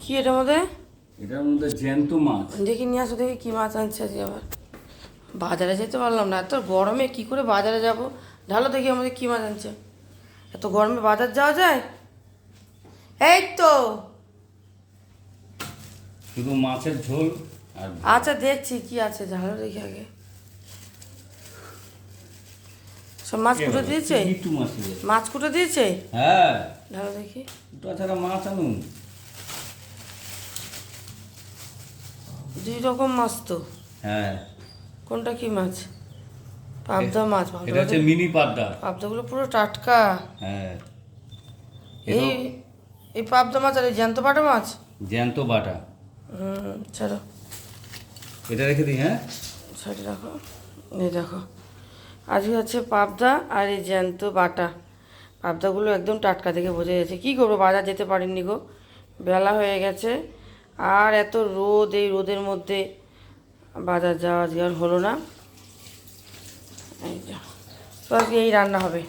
কি এটার মধ্যে? এটার মধ্যে জ্যান্ত মাছ। দেখি নিয়ে আসো, দেখি কী মাছ আনছে আজকে আবার। বাজারে যেতে পারলাম না, এত গরমে কি করে বাজারে যাব? ঢালো দেখি আমাদের কী মাছ আনছে। এত গরমে বাজার যাওয়া যায়? এই তো। শুধু মাছের ঝোল আর আচ্ছা দেখছি কি আছে, ঢালো দেখি আগে। সব মাছ কুটে দিয়েছে? একটু মাছ দিয়েছে। মাছ কুটে দিয়েছে? হ্যাঁ, ঢালো দেখি। তাছাড়া মাছ আনুন। দুই রকম মাছ তো। হ্যাঁ, কোনটা কি মাছ? পাবদা মাছ। এটা হচ্ছে মিনি পাবদা। পাবদাগুলো পুরো টাটকা। হ্যাঁ, এই এই পাবদা মাছ আর এই জ্যান্ত বাটা মাছ? জ্যান্ত বাটা। ছাড়ো, এটা রেখে দিই। হ্যাঁ, সাইডে রাখো। এই দেখো, আজকে হচ্ছে পাবদা আর এই জ্যান্ত বাটা। পাবদাগুলো একদম টাটকা দেখে বোঝা যাচ্ছে। কী করবো, বাজার যেতে পারিনি গো, বেলা হয়ে গেছে। আর এত রোদ, এই রোদের মধ্যে বাজার যাওয়া আজকে আর হলো না। এই যা, তো আজকে এই রান্না হবে।